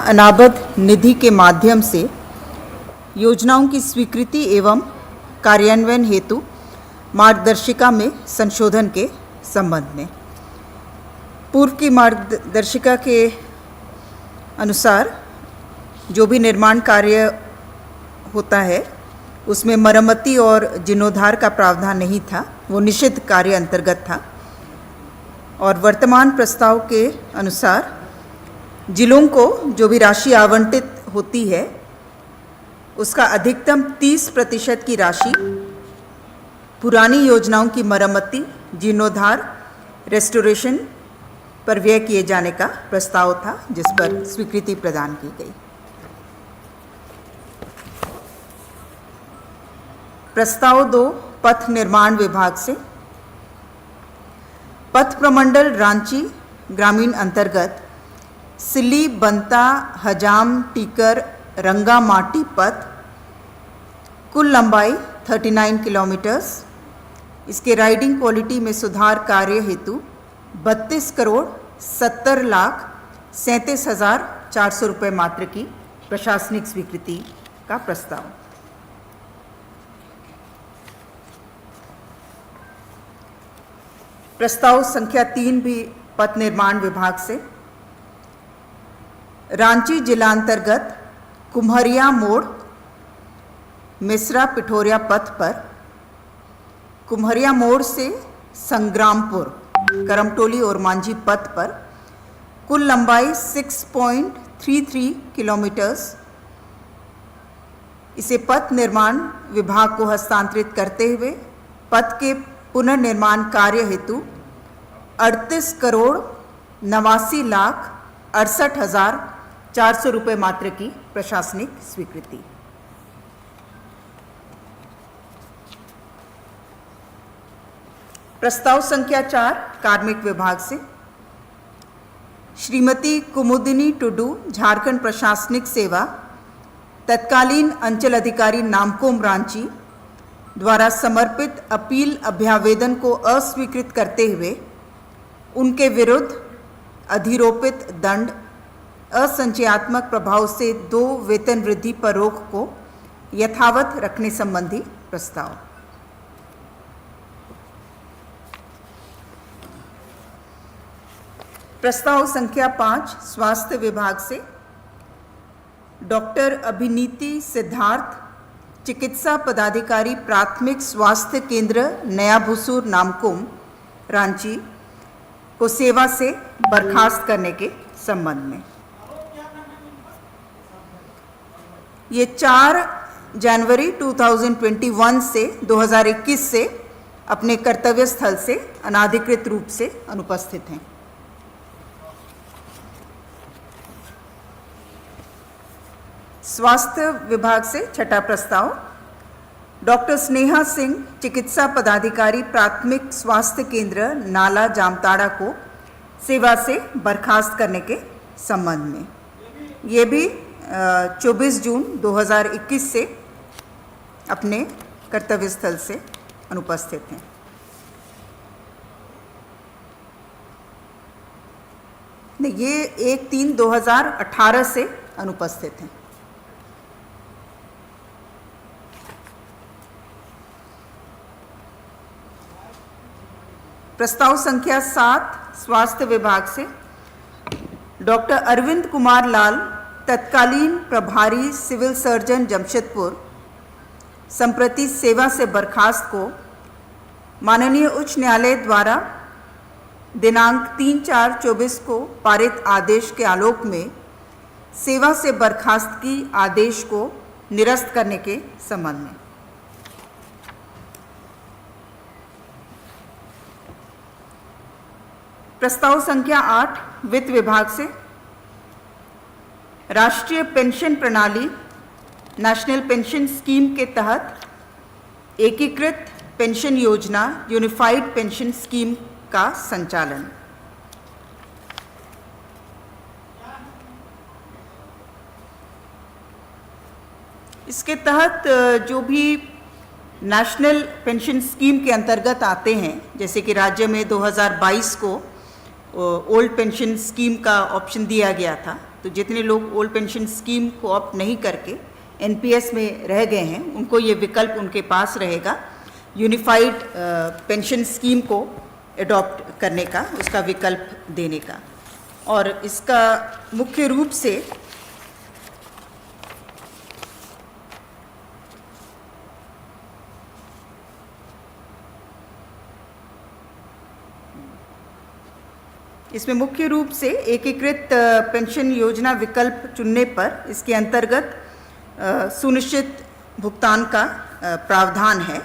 अनाबद्ध निधि के माध्यम से योजनाओं की स्वीकृति एवं कार्यान्वयन हेतु मार्गदर्शिका में संशोधन के संबंध में। पूर्व की मार्गदर्शिका के अनुसार जो भी निर्माण कार्य होता है उसमें मरम्मती और जीर्णोद्धार का प्रावधान नहीं था, वो निषिद्ध कार्य अंतर्गत था। और वर्तमान प्रस्ताव के अनुसार जिलों को जो भी राशि आवंटित होती है उसका अधिकतम 30% की राशि पुरानी योजनाओं की मरम्मती, जीर्णोद्धार, रेस्टोरेशन पर व्यय किए जाने का प्रस्ताव था, जिस पर स्वीकृति प्रदान की गई। प्रस्ताव 2 पथ निर्माण विभाग से। पथ प्रमंडल रांची ग्रामीण अंतर्गत सिल्ली बंता हजाम टीकर रंगा माटी पथ, कुल लंबाई 39 किलोमीटर्स। इसके राइडिंग क्वालिटी में सुधार कार्य हेतु 32,70,37,400 रुपये मात्र की प्रशासनिक स्वीकृति का प्रस्ताव। प्रस्ताव संख्या 3 भी पथ निर्माण विभाग से। रांची जिलांतर्गत कुम्हरिया मोड़ मिश्रा पिठोरिया पथ पर कुम्हरिया मोड़ से संग्रामपुर करमटोली और मांझी पथ पर कुल लंबाई 6.33 किलोमीटर्स। इसे पथ निर्माण विभाग को हस्तांतरित करते हुए पथ के पुनर्निर्माण कार्य हेतु 38,89,68,400 रुपये मात्र की प्रशासनिक स्वीकृति। प्रस्ताव संख्या 4 कार्मिक विभाग से। श्रीमती कुमुदिनी टुडू, झारखंड प्रशासनिक सेवा, तत्कालीन अंचल अधिकारी नामकोम रांची द्वारा समर्पित अपील अभ्यावेदन को अस्वीकृत करते हुए उनके विरुद्ध अधिरोपित दंड, असंचयात्मक प्रभाव से 2 वेतन वृद्धि पर रोक को यथावत रखने संबंधी प्रस्ताव। प्रस्ताव संख्या 5 स्वास्थ्य विभाग से। डॉक्टर अभिनीति सिद्धार्थ, चिकित्सा पदाधिकारी, प्राथमिक स्वास्थ्य केंद्र नया भुसूर नामकोम रांची को सेवा से बर्खास्त करने के संबंध में। ये 4 जनवरी 2021 से 2021 से अपने कर्तव्य स्थल से अनाधिकृत रूप से अनुपस्थित हैं। स्वास्थ्य विभाग से छठा प्रस्ताव। डॉक्टर स्नेहा सिंह, चिकित्सा पदाधिकारी, प्राथमिक स्वास्थ्य केंद्र नाला जामताड़ा को सेवा से बर्खास्त करने के संबंध में। ये भी 24 जून 2021 से अपने कर्तव्य स्थल से अनुपस्थित हैं। नहीं, ये 1/3/2018 से अनुपस्थित हैं। प्रस्ताव संख्या 7 स्वास्थ्य विभाग से। डॉक्टर अरविंद कुमार लाल, तत्कालीन प्रभारी सिविल सर्जन जमशेदपुर, संप्रति सेवा से बर्खास्त को माननीय उच्च न्यायालय द्वारा दिनांक 3/4/24 को पारित आदेश के आलोक में सेवा से बर्खास्तगी आदेश को निरस्त करने के संबंध में। प्रस्ताव संख्या 8 वित्त विभाग से। राष्ट्रीय पेंशन प्रणाली नेशनल पेंशन स्कीम के तहत एकीकृत पेंशन योजना यूनिफाइड पेंशन स्कीम का संचालन। इसके तहत जो भी नेशनल पेंशन स्कीम के अंतर्गत आते हैं, जैसे कि राज्य में 2022 को ओल्ड पेंशन स्कीम का ऑप्शन दिया गया था। तो जितने लोग ओल्ड पेंशन स्कीम को ऑप्ट नहीं करके एनपीएस में रह गए हैं, उनको ये विकल्प उनके पास रहेगा यूनिफाइड पेंशन स्कीम को एडॉप्ट करने का, उसका विकल्प देने का। और इसका मुख्य रूप से एकीकृत पेंशन योजना विकल्प चुनने पर इसके अंतर्गत सुनिश्चित भुगतान का प्रावधान है।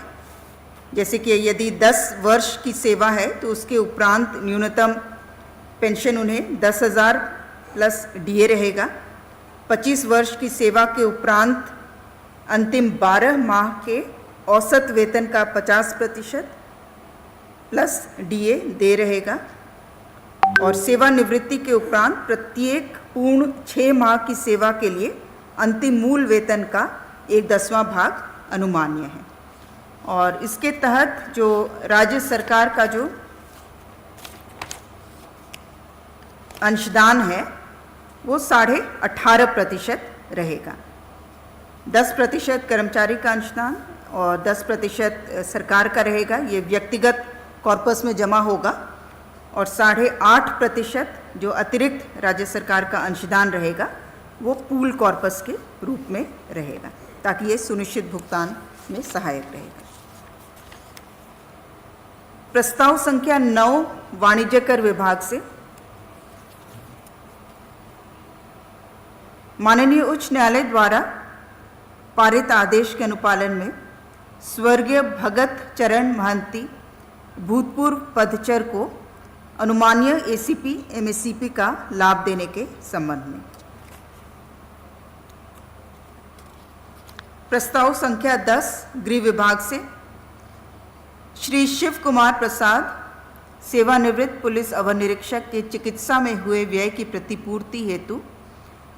जैसे कि यदि 10 वर्ष की सेवा है तो उसके उपरांत न्यूनतम पेंशन उन्हें 10,000 प्लस डीए रहेगा। 25 वर्ष की सेवा के उपरांत अंतिम 12 माह के औसत वेतन का 50% प्लस डीए दे रहेगा। और सेवानिवृत्ति के उपरांत प्रत्येक पूर्ण 6 माह की सेवा के लिए अंतिम मूल वेतन का 1/10वां भाग अनुमान्य है। और इसके तहत जो राज्य सरकार का जो अंशदान है वो 18.5% रहेगा। 10% कर्मचारी का अंशदान और 10% सरकार का रहेगा। ये व्यक्तिगत कॉर्पस में जमा होगा। और 8.5% जो अतिरिक्त राज्य सरकार का अंशदान रहेगा वो पूल कॉर्पस के रूप में रहेगा, ताकि ये सुनिश्चित भुगतान में सहायक रहेगा। प्रस्ताव संख्या 9 वाणिज्य कर विभाग से माननीय उच्च न्यायालय द्वारा पारित आदेश के अनुपालन में स्वर्गीय भगत चरण महंती भूतपूर्व पदचर को अनुमान्य एसीपी एमएससीपी का लाभ देने के संबंध में प्रस्ताव संख्या 10 गृह विभाग से श्री शिव कुमार प्रसाद सेवानिवृत्त पुलिस अवर निरीक्षक के चिकित्सा में हुए व्यय की प्रतिपूर्ति हेतु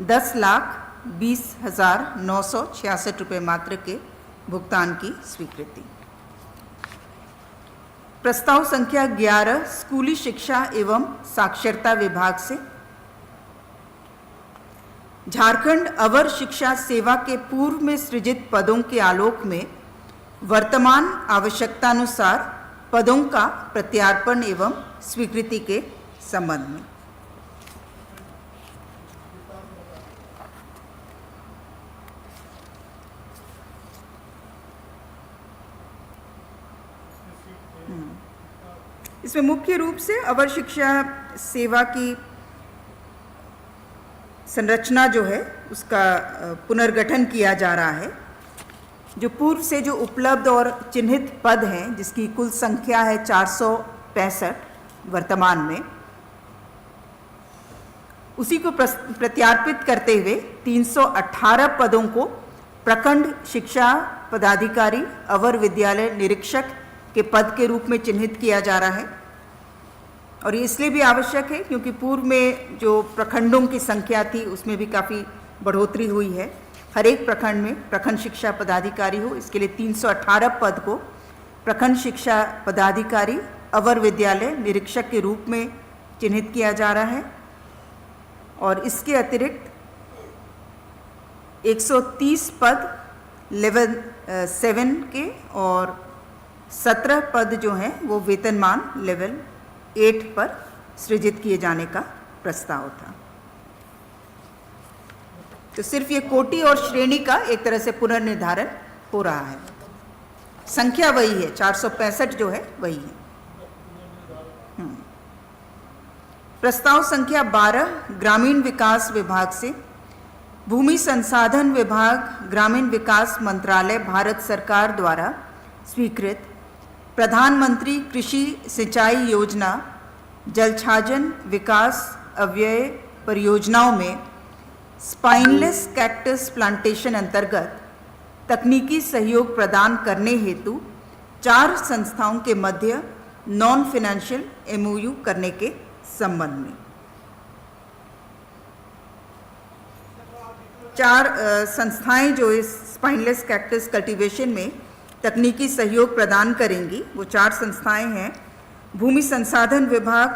10,20,966 रुपये मात्र के भुगतान की स्वीकृति। प्रस्ताव संख्या 11 स्कूली शिक्षा एवं साक्षरता विभाग से झारखंड अवर शिक्षा सेवा के पूर्व में सृजित पदों के आलोक में वर्तमान आवश्यकतानुसार पदों का प्रत्यार्पण एवं स्वीकृति के संबंध में इसमें मुख्य रूप से अवर शिक्षा सेवा की संरचना जो है उसका पुनर्गठन किया जा रहा है। जो पूर्व से जो उपलब्ध और चिन्हित पद हैं, जिसकी कुल संख्या है 465 वर्तमान में, उसी को प्रत्यार्पित करते हुए 318 पदों को प्रखंड शिक्षा पदाधिकारी अवर विद्यालय निरीक्षक के पद के रूप में चिन्हित किया जा रहा है। और ये इसलिए भी आवश्यक है क्योंकि पूर्व में जो प्रखंडों की संख्या थी उसमें भी काफ़ी बढ़ोतरी हुई है। हर एक प्रखंड में प्रखंड शिक्षा पदाधिकारी हो, इसके लिए 318 पद को प्रखंड शिक्षा पदाधिकारी अवर विद्यालय निरीक्षक के रूप में चिन्हित किया जा रहा है। और इसके अतिरिक्त 130 पद लेवल 7 के और 17 पद जो हैं वो वेतनमान लेवल 8 पर सृजित किए जाने का प्रस्ताव था। तो सिर्फ ये कोटि और श्रेणी का एक तरह से पुनर्निर्धारण हो रहा है। संख्या वही है, 465 जो है वही है। प्रस्ताव संख्या 12 ग्रामीण विकास विभाग से भूमि संसाधन विभाग ग्रामीण विकास मंत्रालय भारत सरकार द्वारा स्वीकृत प्रधानमंत्री कृषि सिंचाई योजना जलछाजन विकास अव्यय परियोजनाओं में स्पाइनलेस कैक्टस प्लांटेशन अंतर्गत तकनीकी सहयोग प्रदान करने हेतु 4 संस्थाओं के मध्य नॉन फाइनेंशियल एमओयू करने के संबंध में 4 संस्थाएं जो इस स्पाइनलेस कैक्टस कल्टीवेशन में तकनीकी सहयोग प्रदान करेंगी, वो 4 संस्थाएं हैं। भूमि संसाधन विभाग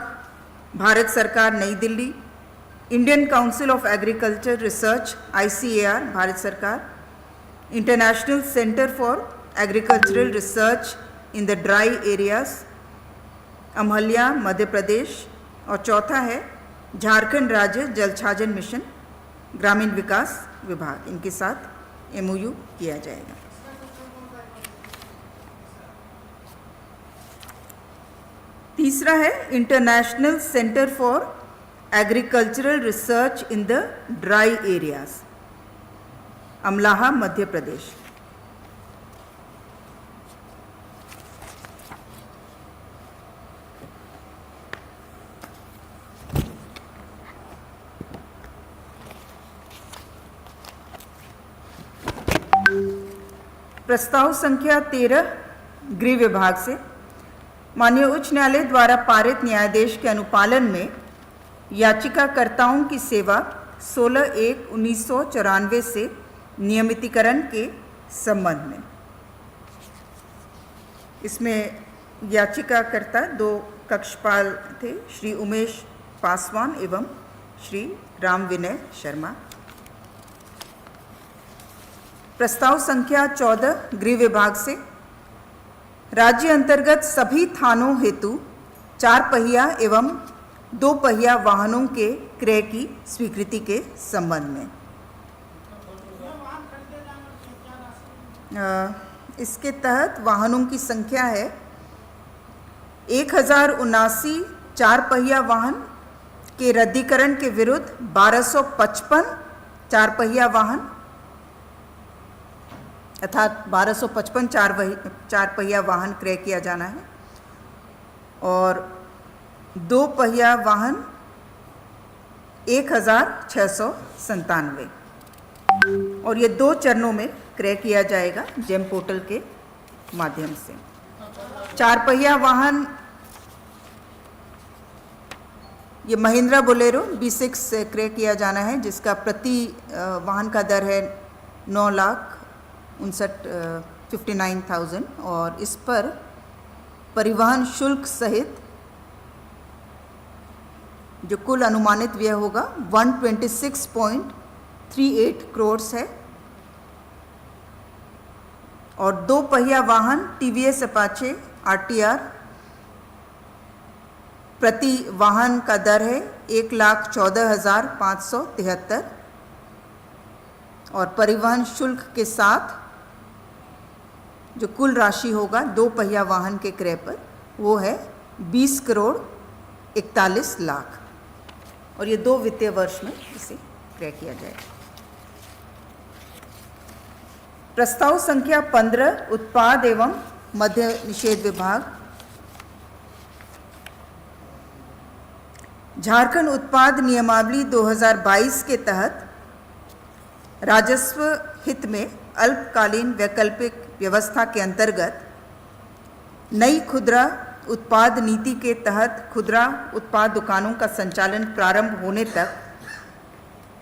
भारत सरकार New Delhi, Indian council of agriculture research ICAR Bharat सरकार, international centre for agricultural research in the dry areas Amlaha Madhya Pradesh, और चौथा है झारखंड राज्य जलछाजन मिशन ग्रामीण विकास विभाग, इनके साथ MOU किया जाएगा। तीसरा है international centre for agricultural research in the dry areas Amlaha Madhya Pradesh. प्रस्ताव संख्या 13 गृह विभाग से माननीय उच्च न्यायालय द्वारा पारित न्यायादेश के अनुपालन में याचिकाकर्ताओं की सेवा 16/1/1994 से नियमितीकरण के संबंध में। इसमें याचिकाकर्ता 2 कक्षपाल थे, श्री उमेश पासवान एवं श्री राम विनय शर्मा। प्रस्ताव संख्या 14 गृह विभाग से राज्य अंतर्गत सभी थानों हेतु 4 पहिया एवं 2 पहिया वाहनों के क्रय की स्वीकृति के संबंध में। इसके तहत वाहनों की संख्या है 1079 4 पहिया वाहन के रद्दीकरण के विरुद्ध 1255 4 पहिया वाहन अर्थात 1255 4 पहिया वाहन क्रय किया जाना है, और 2 पहिया वाहन 1697, और ये 2 चरणों में क्रय किया जाएगा जेम पोर्टल के माध्यम से। 4 पहिया वाहन ये महिंद्रा बोलेरो B6 से क्रय किया जाना है, जिसका प्रति वाहन का दर है 9,59,000 और इस पर परिवहन शुल्क सहित जो कुल अनुमानित व्यय होगा 126.38 करोड़ है, और 2 पहिया वाहन TVS अपाचे RTR प्रति वाहन का दर है 1,14,573 और परिवहन शुल्क के साथ जो कुल राशि होगा 2 पहिया वाहन के क्रय पर वो है 20,41 लाख, और ये 2 वित्तीय वर्ष में इसे क्रय किया जाएगा। प्रस्ताव संख्या 15 उत्पाद एवं मद्य निषेध विभाग। झारखंड उत्पाद नियमावली 2022 के तहत राजस्व हित में अल्पकालीन वैकल्पिक व्यवस्था के अंतर्गत नई खुदरा उत्पाद नीति के तहत खुदरा उत्पाद दुकानों का संचालन प्रारंभ होने तक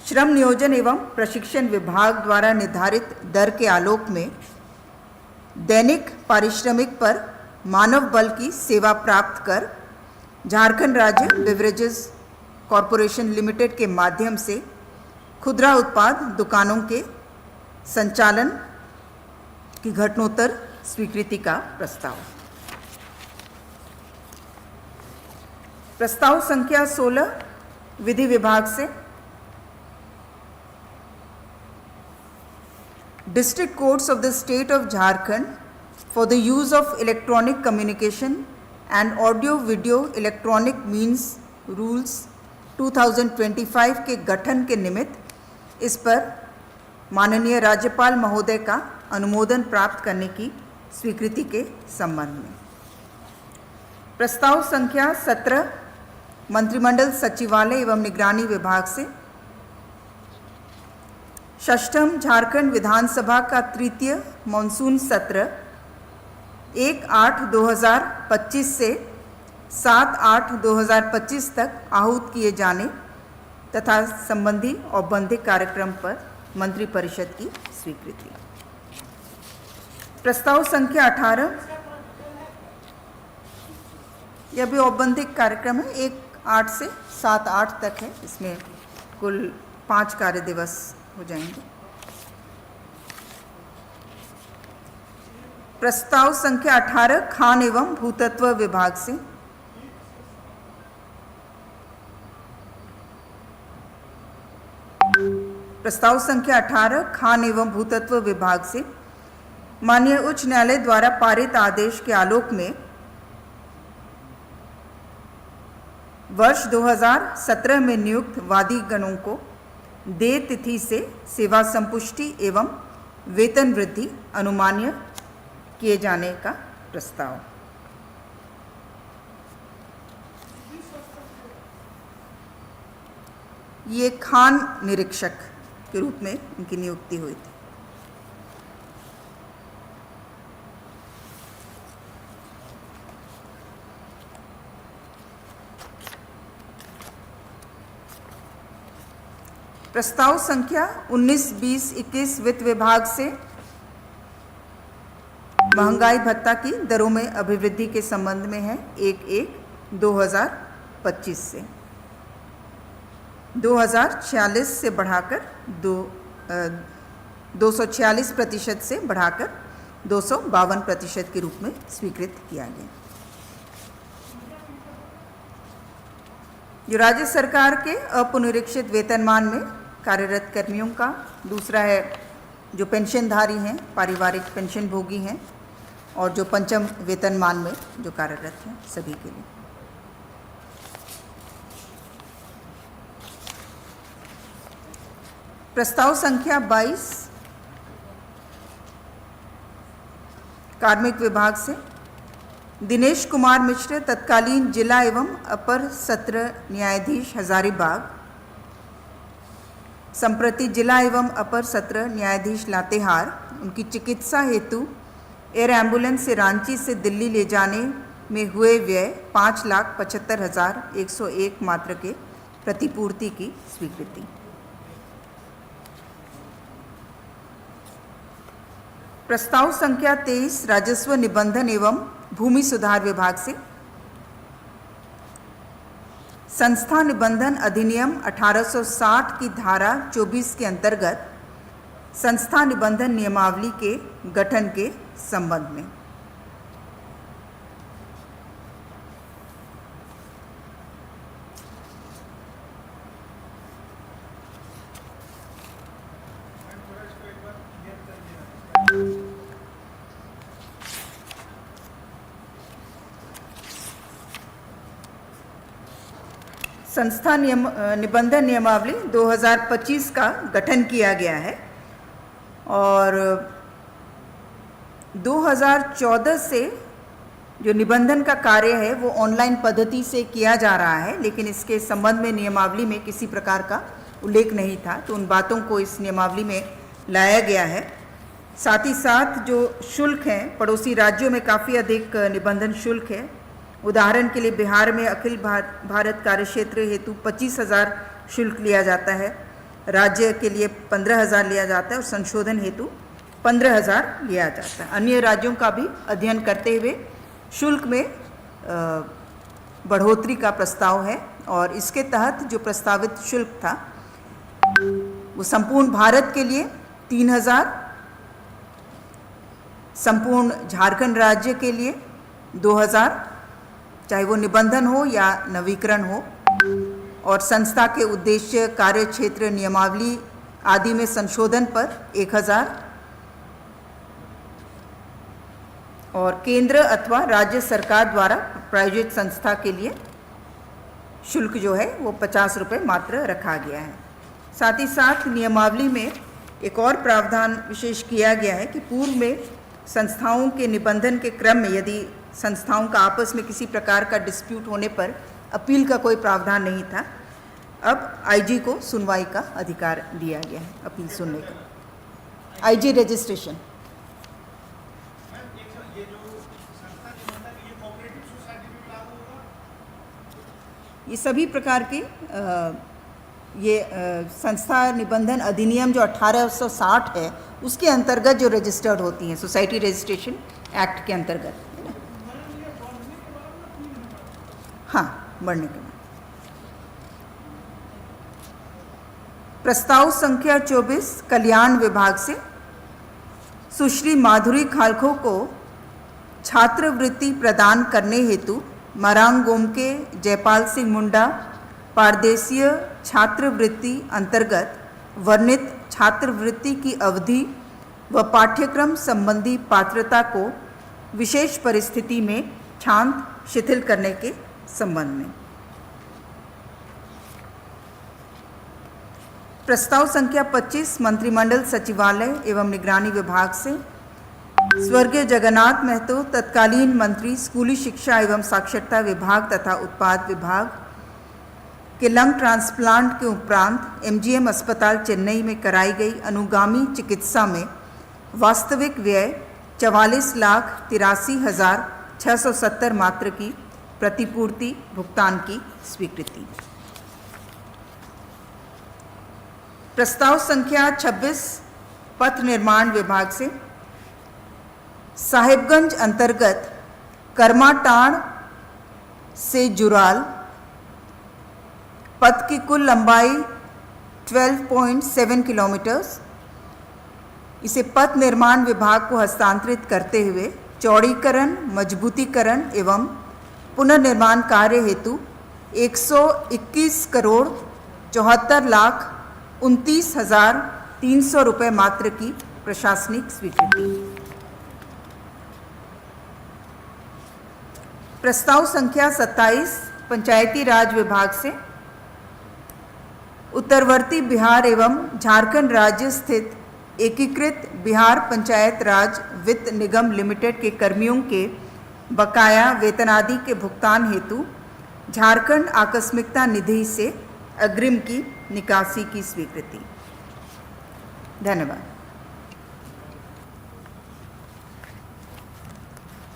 श्रम नियोजन एवं प्रशिक्षण विभाग द्वारा निर्धारित दर के आलोक में दैनिक पारिश्रमिक पर मानव बल की सेवा प्राप्त कर झारखंड राज्य बेवरेजेस कॉरपोरेशन लिमिटेड के माध्यम से खुदरा उत्पाद दुकानों के संचालन की घटनोत्तर स्वीकृति का प्रस्ताव। प्रस्ताव संख्या 16 विधि विभाग से District Courts of the State of Jharkhand for the use of electronic communication and audio-video electronic means rules 2025 के गठन के निमित्त इस पर माननीय राज्यपाल महोदय का अनुमोदन प्राप्त करने की स्वीकृति के संबंध में। प्रस्ताव संख्या 17 मंत्रिमंडल सचिवालय एवं निगरानी विभाग से षष्ठम झारखंड विधानसभा का तृतीय मानसून सत्र 1/8/2025 से 7/8/2025 तक आहूत किए जाने तथा संबंधी औपबंधिक कार्यक्रम पर मंत्रिपरिषद की स्वीकृति। प्रस्ताव संख्या 18 यह भी औपबंधिक कार्यक्रम है। एक 8 से 7-8 तक है, इसमें कुल 5 कार्य दिवस हो जाएंगे। प्रस्ताव संख्या 18 खान एवं भूतत्व विभाग से। प्रस्ताव संख्या 18 खान एवं भूतत्व विभाग से माननीय उच्च न्यायालय द्वारा पारित आदेश के आलोक में वर्ष 2017 में नियुक्त वादीगणों को देय तिथि से सेवा संपुष्टि एवं वेतन वृद्धि अनुमान्य किए जाने का प्रस्ताव। ये खान निरीक्षक के रूप में इनकी नियुक्ति हुई थी। प्रस्ताव संख्या 19, 20, 21 वित्त विभाग से महंगाई भत्ता की दरों में अभिवृद्धि के संबंध में है। 1/1/2025 से 2046 से बढ़ाकर 246% से बढ़ाकर 252% के रूप में स्वीकृत किया गया। जो राज्य सरकार के अपुनरीक्षित वेतनमान में कार्यरत कर्मियों का, दूसरा है जो पेंशनधारी हैं, पारिवारिक पेंशन भोगी हैं, और जो पंचम वेतनमान में जो कार्यरत हैं, सभी के लिए। प्रस्ताव संख्या 22 कार्मिक विभाग से दिनेश कुमार मिश्र तत्कालीन जिला एवं अपर सत्र न्यायाधीश हजारीबाग, संप्रति जिला एवं अपर सत्र न्यायाधीश लातेहार, उनकी चिकित्सा हेतु एयर एम्बुलेंस से रांची से दिल्ली ले जाने में हुए व्यय 5,75,101 मात्र के प्रतिपूर्ति की स्वीकृति। प्रस्ताव संख्या 23 राजस्व निबंधन एवं भूमि सुधार विभाग से संस्था निबंधन अधिनियम 1860 की धारा 24 के अंतर्गत संस्था निबंधन नियमावली के गठन के संबंध में। संस्था निबंधन नियमावली 2025 का गठन किया गया है और 2014 से जो निबंधन का कार्य है वो ऑनलाइन पद्धति से किया जा रहा है, लेकिन इसके संबंध में नियमावली में किसी प्रकार का उल्लेख नहीं था, तो उन बातों को इस नियमावली में लाया गया है। साथ ही साथ जो शुल्क हैं, पड़ोसी राज्यों में काफ़ी अधिक निबंधन शुल्क है। उदाहरण के लिए बिहार में अखिल भारत कार्यक्षेत्र हेतु 25,000 शुल्क लिया जाता है, राज्य के लिए 15,000 लिया जाता है और संशोधन हेतु 15,000 लिया जाता है। अन्य राज्यों का भी अध्ययन करते हुए शुल्क में बढ़ोतरी का प्रस्ताव है और इसके तहत जो प्रस्तावित शुल्क था वो संपूर्ण भारत के लिए 3,000, संपूर्ण झारखंड राज्य के लिए 2,000, चाहे वो निबंधन हो या नवीकरण हो, और संस्था के उद्देश्य, कार्य क्षेत्र, नियमावली आदि में संशोधन पर 1,000 और केंद्र अथवा राज्य सरकार द्वारा प्रायोजित संस्था के लिए शुल्क जो है वो 50 रुपये मात्र रखा गया है। साथ ही साथ नियमावली में एक और प्रावधान विशेष किया गया है कि पूर्व में संस्थाओं के निबंधन के क्रम में यदि संस्थाओं का आपस में किसी प्रकार का डिस्प्यूट होने पर अपील का कोई प्रावधान नहीं था, अब आईजी को सुनवाई का अधिकार दिया गया है, अपील सुनने का। आईजी रजिस्ट्रेशन ये सभी प्रकार के संस्था निबंधन अधिनियम जो 1860 है उसके अंतर्गत जो रजिस्टर्ड होती हैं, सोसाइटी रजिस्ट्रेशन एक्ट के अंतर्गत, है ना। हाँ, बढ़ने के बाद प्रस्ताव संख्या 24 कल्याण विभाग से सुश्री माधुरी खालखो को छात्रवृत्ति प्रदान करने हेतु मरांग गोमके जयपाल सिंह मुंडा पारदेशीय छात्रवृत्ति अंतर्गत वर्णित छात्रवृत्ति की अवधि व पाठ्यक्रम संबंधी पात्रता को विशेष परिस्थिति में क्षांत शिथिल करने के संबंध में। प्रस्ताव संख्या 25 मंत्रिमंडल सचिवालय एवं निगरानी विभाग से स्वर्गीय जगन्नाथ महतो तत्कालीन मंत्री स्कूली शिक्षा एवं साक्षरता विभाग तथा उत्पाद विभाग के लंग ट्रांसप्लांट के उपरांत एमजीएम अस्पताल चेन्नई में कराई गई अनुगामी चिकित्सा में वास्तविक व्यय 44,83,670 मात्र की प्रतिपूर्ति भुगतान की स्वीकृति। प्रस्ताव संख्या 26 पथ निर्माण विभाग से साहिबगंज अंतर्गत कर्माटाण से जुराल पथ की कुल लंबाई 12.7 किलोमीटर, इसे पथ निर्माण विभाग को हस्तांतरित करते हुए चौड़ीकरण, मजबूतीकरण एवं पुनर्निर्माण कार्य हेतु 121,74,29,300 रुपये मात्र की प्रशासनिक स्वीकृति। प्रस्ताव संख्या 27 पंचायती राज विभाग से उत्तरवर्ती बिहार एवं झारखंड राज्य स्थित एकीकृत बिहार पंचायत राज वित्त निगम लिमिटेड के कर्मियों के बकाया वेतनादि के भुगतान हेतु झारखंड आकस्मिकता निधि से अग्रिम की निकासी की स्वीकृति। धन्यवाद।